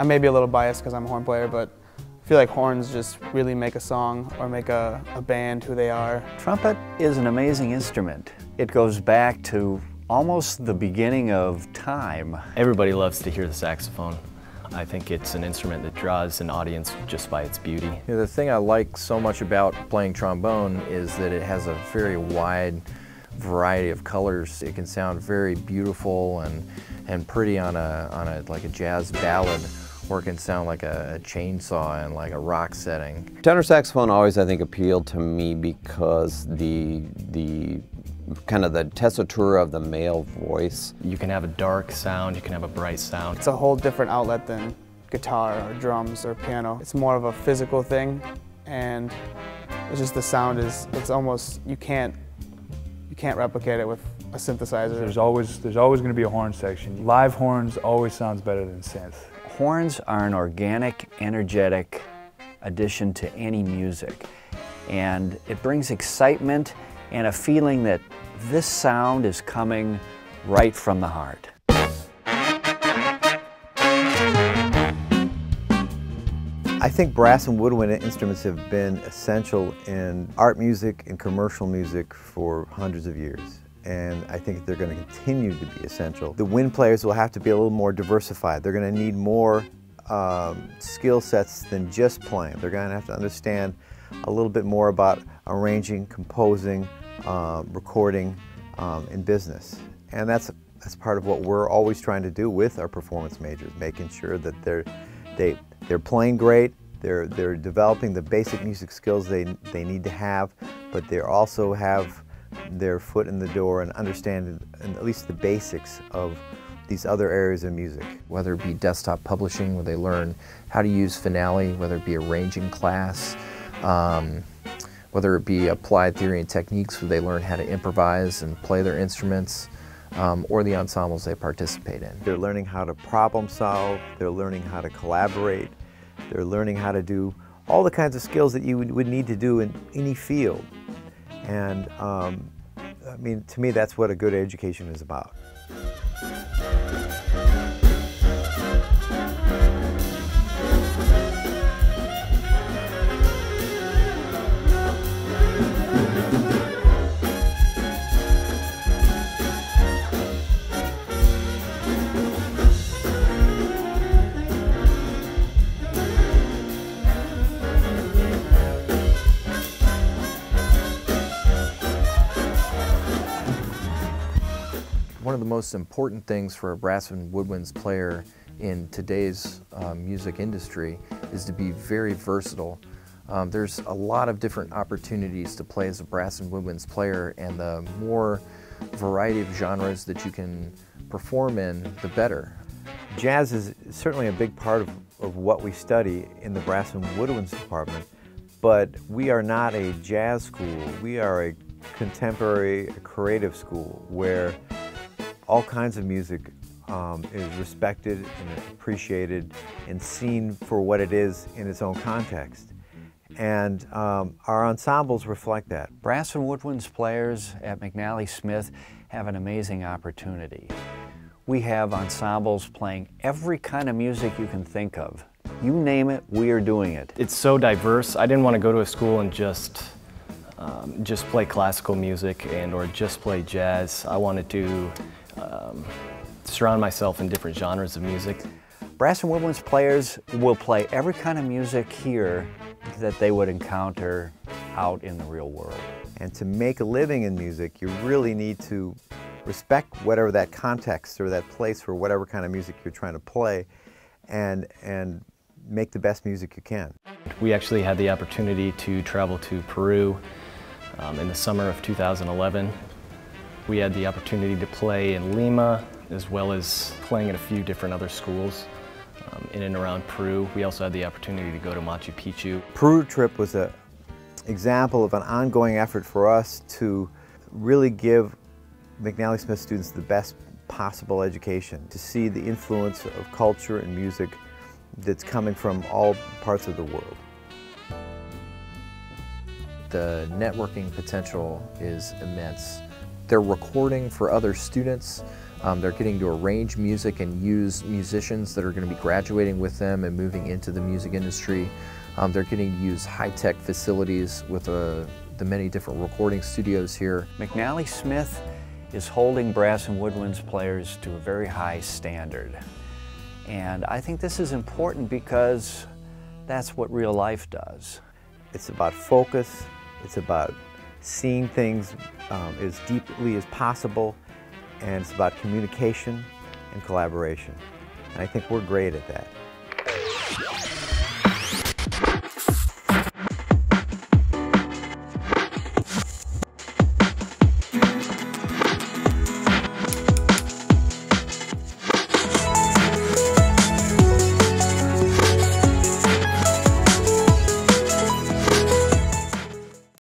I may be a little biased because I'm a horn player, but I feel like horns just really make a song or make a band who they are. Trumpet is an amazing instrument. It goes back to almost the beginning of time. Everybody loves to hear the saxophone. I think it's an instrument that draws an audience just by its beauty. You know, the thing I like so much about playing trombone is that it has a very wide variety of colors. It can sound very beautiful and pretty on like a jazz ballad, or it can sound like a chainsaw in like a rock setting. Tenor saxophone always, I think, appealed to me because the kind of the tessitura of the male voice. You can have a dark sound, you can have a bright sound. It's a whole different outlet than guitar or drums or piano. It's more of a physical thing, and it's just the sound is, it's almost, you can't replicate it with a synthesizer. There's always going to be a horn section. Live horns always sounds better than synth. Horns are an organic, energetic addition to any music, and it brings excitement and a feeling that this sound is coming right from the heart. I think brass and woodwind instruments have been essential in art music and commercial music for hundreds of years, and I think they're going to continue to be essential. The wind players will have to be a little more diversified. They're going to need more skill sets than just playing. They're going to have to understand a little bit more about arranging, composing, recording in business. And that's part of what we're always trying to do with our performance majors, making sure that they're playing great, they're developing the basic music skills they need to have, but they also have their foot in the door and understand at least the basics of these other areas of music. Whether it be desktop publishing, where they learn how to use McNally, whether it be arranging class, whether it be applied theory and techniques where they learn how to improvise and play their instruments, or the ensembles they participate in. They're learning how to problem solve, they're learning how to collaborate, they're learning how to do all the kinds of skills that you would need to do in any field. And I mean, to me, that's what a good education is about. One of the most important things for a brass and woodwinds player in today's music industry is to be very versatile. There's a lot of different opportunities to play as a brass and woodwinds player, and the more variety of genres that you can perform in, the better. Jazz is certainly a big part of what we study in the brass and woodwinds department, but we are not a jazz school. We are a contemporary, creative school where all kinds of music is respected and appreciated and seen for what it is in its own context. And our ensembles reflect that. Brass and woodwinds players at McNally Smith have an amazing opportunity. We have ensembles playing every kind of music you can think of. You name it, we are doing it. It's so diverse. I didn't want to go to a school and just play classical music or just play jazz. I wanted to surround myself in different genres of music. Brass and woodwinds players will play every kind of music here that they would encounter out in the real world. And to make a living in music, you really need to respect whatever that context or that place for whatever kind of music you're trying to play, and make the best music you can. We actually had the opportunity to travel to Peru in the summer of 2011. We had the opportunity to play in Lima, as well as playing at a few different other schools in and around Peru. We also had the opportunity to go to Machu Picchu. Peru trip was an example of an ongoing effort for us to really give McNally Smith students the best possible education, to see the influence of culture and music that's coming from all parts of the world. The networking potential is immense. They're recording for other students They're getting to arrange music and use musicians that are going to be graduating with them and moving into the music industry. They're getting to use high-tech facilities with the many different recording studios here. McNally Smith is holding brass and woodwinds players to a very high standard. And I think this is important because that's what real life does. It's about focus, it's about seeing things as deeply as possible, and it's about communication and collaboration. And I think we're great at that.